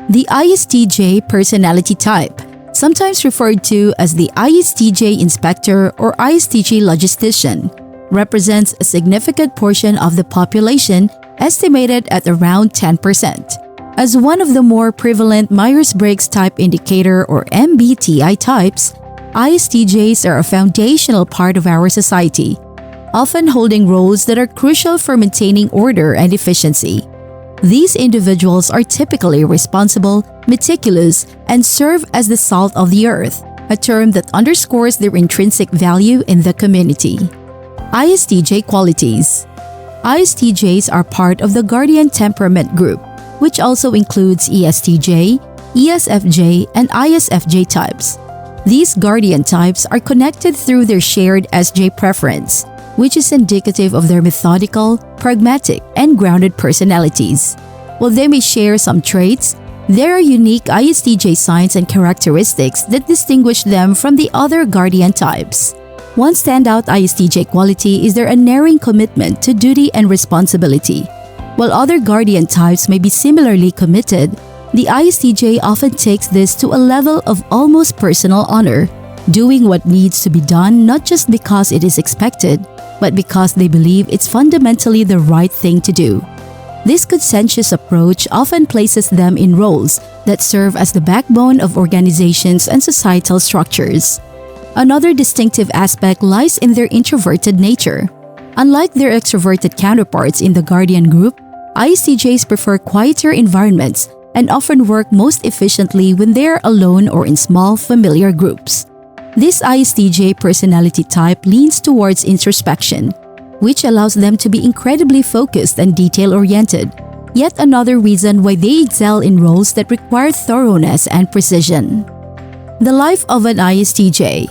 The ISTJ personality type, sometimes referred to as the ISTJ Inspector or ISTJ Logistician, represents a significant portion of the population, estimated at around 10%. As one of the more prevalent Myers-Briggs type indicator or MBTI types, ISTJs are a foundational part of our society, often holding roles that are crucial for maintaining order and efficiency. These individuals are typically responsible, meticulous, and serve as the salt of the earth, a term that underscores their intrinsic value in the community. ISTJ qualities. ISTJs are part of the Guardian temperament group, which also includes ESTJ, ESFJ, and ISFJ types. These Guardian types are connected through their shared SJ preference, which is indicative of their methodical, pragmatic, and grounded personalities. While they may share some traits, there are unique ISTJ signs and characteristics that distinguish them from the other Guardian types. One standout ISTJ quality is their unerring commitment to duty and responsibility. While other Guardian types may be similarly committed, the ISTJ often takes this to a level of almost personal honor, doing what needs to be done not just because it is expected, but because they believe it's fundamentally the right thing to do. This conscientious approach often places them in roles that serve as the backbone of organizations and societal structures. Another distinctive aspect lies in their introverted nature. Unlike their extroverted counterparts in the Guardian group, ISTJs prefer quieter environments and often work most efficiently when they are alone or in small, familiar groups. This ISTJ personality type leans towards introspection, which allows them to be incredibly focused and detail-oriented, yet another reason why they excel in roles that require thoroughness and precision. The life of an ISTJ.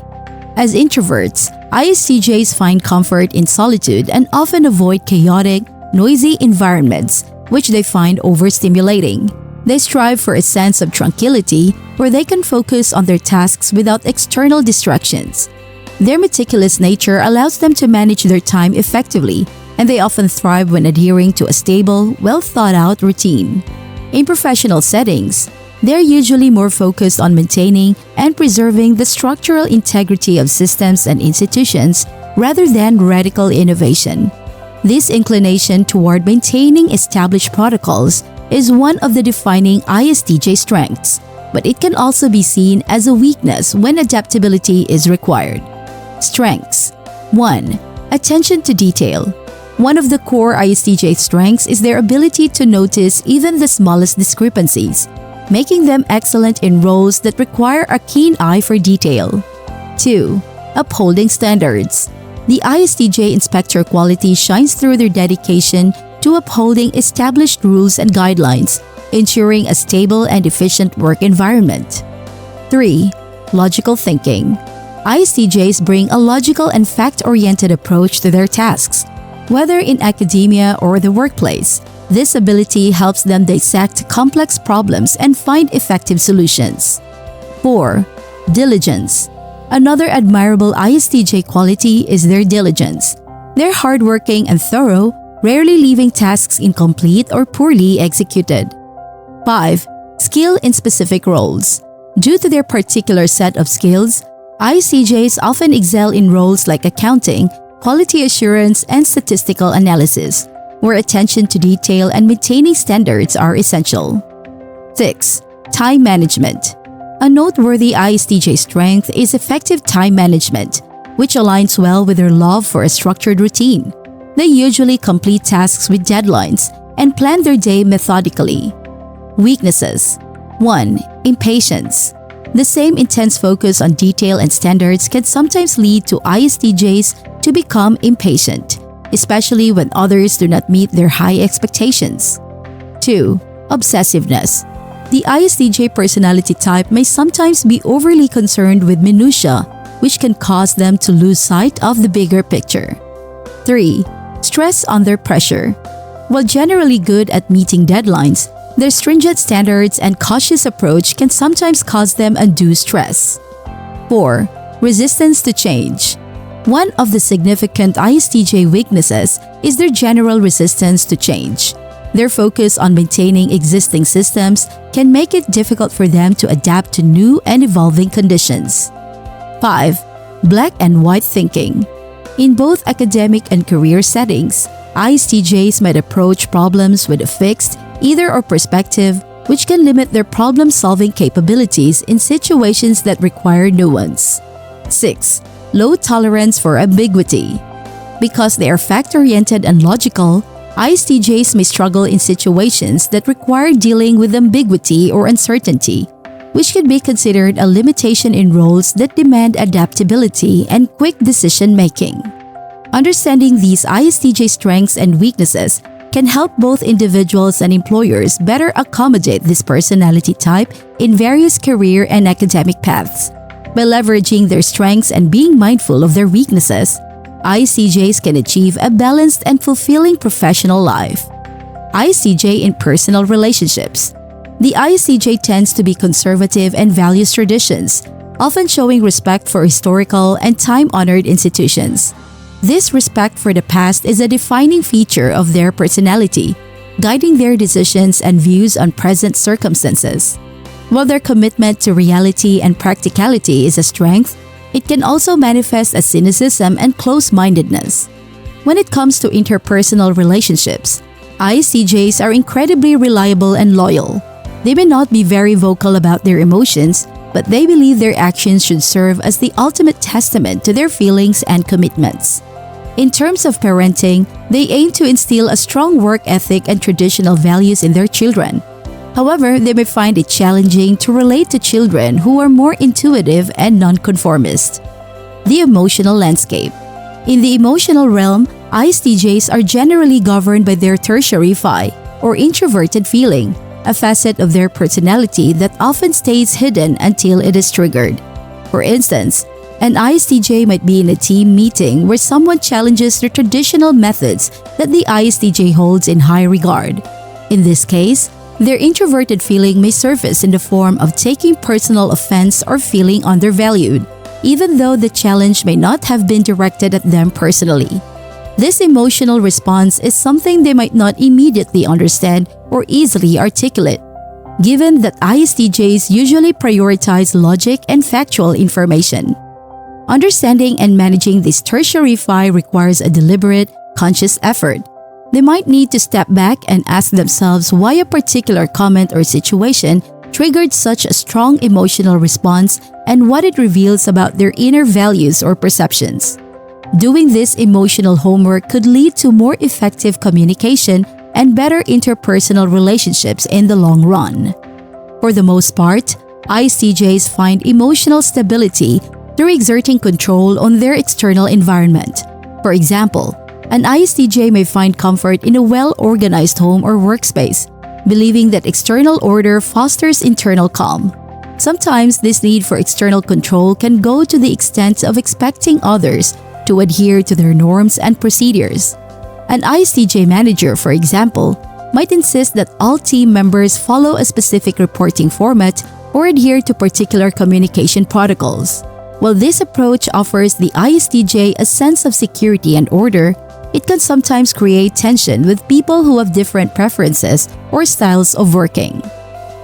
As introverts, ISTJs find comfort in solitude and often avoid chaotic, noisy environments, which they find overstimulating. They strive for a sense of tranquility where they can focus on their tasks without external distractions. Their meticulous nature allows them to manage their time effectively, and they often thrive when adhering to a stable, well-thought-out routine. In professional settings, they're usually more focused on maintaining and preserving the structural integrity of systems and institutions rather than radical innovation. This inclination toward maintaining established protocols is one of the defining ISTJ strengths, but it can also be seen as a weakness when adaptability is required. Strengths. 1. Attention to detail. One of the core ISTJ strengths is their ability to notice even the smallest discrepancies, making them excellent in roles that require a keen eye for detail. 2. Upholding standards. The ISTJ Inspector quality shines through their dedication to upholding established rules and guidelines, ensuring a stable and efficient work environment. 3. Logical thinking. ISTJs bring a logical and fact-oriented approach to their tasks. Whether in academia or the workplace, this ability helps them dissect complex problems and find effective solutions. 4. Diligence. Another admirable ISTJ quality is their diligence. They're hardworking and thorough, rarely leaving tasks incomplete or poorly executed. 5. Skill in specific roles. Due to their particular set of skills, ISTJs often excel in roles like accounting, quality assurance, and statistical analysis, where attention to detail and maintaining standards are essential. 6. Time management. A noteworthy ISTJ strength is effective time management, which aligns well with their love for a structured routine. They usually complete tasks with deadlines and plan their day methodically. Weaknesses. 1. Impatience. The same intense focus on detail and standards can sometimes lead to ISTJs to become impatient, especially when others do not meet their high expectations. 2. Obsessiveness. The ISTJ personality type may sometimes be overly concerned with minutiae, which can cause them to lose sight of the bigger picture. 3. Stress under pressure. While generally good at meeting deadlines, their stringent standards and cautious approach can sometimes cause them undue stress. 4. Resistance to change. One of the significant ISTJ weaknesses is their general resistance to change. Their focus on maintaining existing systems can make it difficult for them to adapt to new and evolving conditions. 5. Black and white thinking. In both academic and career settings, ISTJs might approach problems with a fixed, either-or perspective, which can limit their problem-solving capabilities in situations that require nuance. 6. Low tolerance for ambiguity. Because they are fact-oriented and logical, ISTJs may struggle in situations that require dealing with ambiguity or uncertainty, which can be considered a limitation in roles that demand adaptability and quick decision-making. Understanding these ISTJ strengths and weaknesses can help both individuals and employers better accommodate this personality type in various career and academic paths. By leveraging their strengths and being mindful of their weaknesses, ISTJs can achieve a balanced and fulfilling professional life. ISTJ in personal relationships. The ISTJ tends to be conservative and values traditions, often showing respect for historical and time-honored institutions. This respect for the past is a defining feature of their personality, guiding their decisions and views on present circumstances. While their commitment to reality and practicality is a strength, it can also manifest as cynicism and close-mindedness. When it comes to interpersonal relationships, ISTJs are incredibly reliable and loyal. They may not be very vocal about their emotions, but they believe their actions should serve as the ultimate testament to their feelings and commitments. In terms of parenting, they aim to instill a strong work ethic and traditional values in their children. However, they may find it challenging to relate to children who are more intuitive and nonconformist. The emotional landscape. In the emotional realm, ISTJs are generally governed by their tertiary phi, or introverted feeling, a facet of their personality that often stays hidden until it is triggered. For instance, an ISTJ might be in a team meeting where someone challenges the traditional methods that the ISTJ holds in high regard. In this case, their introverted feeling may surface in the form of taking personal offense or feeling undervalued, even though the challenge may not have been directed at them personally. This emotional response is something they might not immediately understand or easily articulate, given that ISTJs usually prioritize logic and factual information. Understanding and managing this tertiary phi requires a deliberate, conscious effort. They might need to step back and ask themselves why a particular comment or situation triggered such a strong emotional response and what it reveals about their inner values or perceptions. Doing this emotional homework could lead to more effective communication and better interpersonal relationships in the long run. For the most part, ISTJs find emotional stability through exerting control on their external environment. For example, an ISTJ may find comfort in a well-organized home or workspace, believing that external order fosters internal calm. Sometimes this need for external control can go to the extent of expecting others to adhere to their norms and procedures. An ISTJ manager, for example, might insist that all team members follow a specific reporting format or adhere to particular communication protocols. While this approach offers the ISTJ a sense of security and order, it can sometimes create tension with people who have different preferences or styles of working.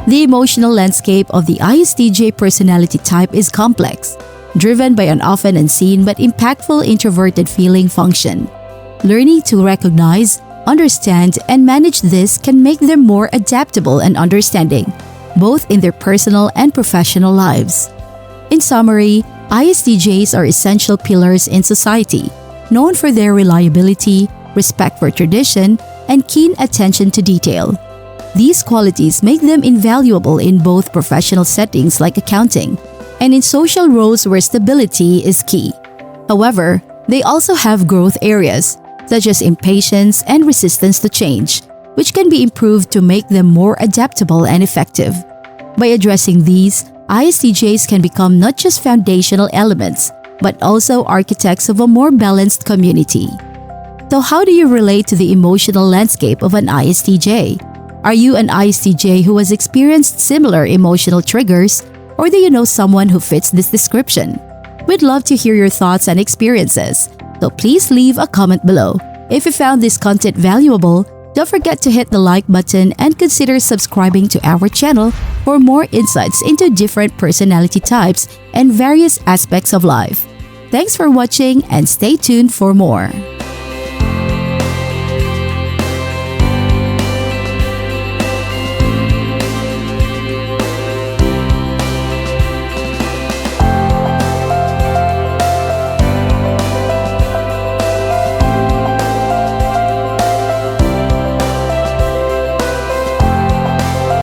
The emotional landscape of the ISTJ personality type is complex, driven by an often unseen but impactful introverted feeling function. Learning to recognize, understand, and manage this can make them more adaptable and understanding, both in their personal and professional lives. In summary, ISTJs are essential pillars in society, known for their reliability, respect for tradition, and keen attention to detail. These qualities make them invaluable in both professional settings like accounting and in social roles where stability is key. However, they also have growth areas, such as impatience and resistance to change, which can be improved to make them more adaptable and effective. By addressing these, ISTJs can become not just foundational elements, but also architects of a more balanced community. So how do you relate to the emotional landscape of an ISTJ? Are you an ISTJ who has experienced similar emotional triggers, or do you know someone who fits this description? We'd love to hear your thoughts and experiences, so please leave a comment below. If you found this content valuable, Don't forget to hit the like button and consider subscribing to our channel for more insights into different personality types and various aspects of life. Thanks for watching and stay tuned for more.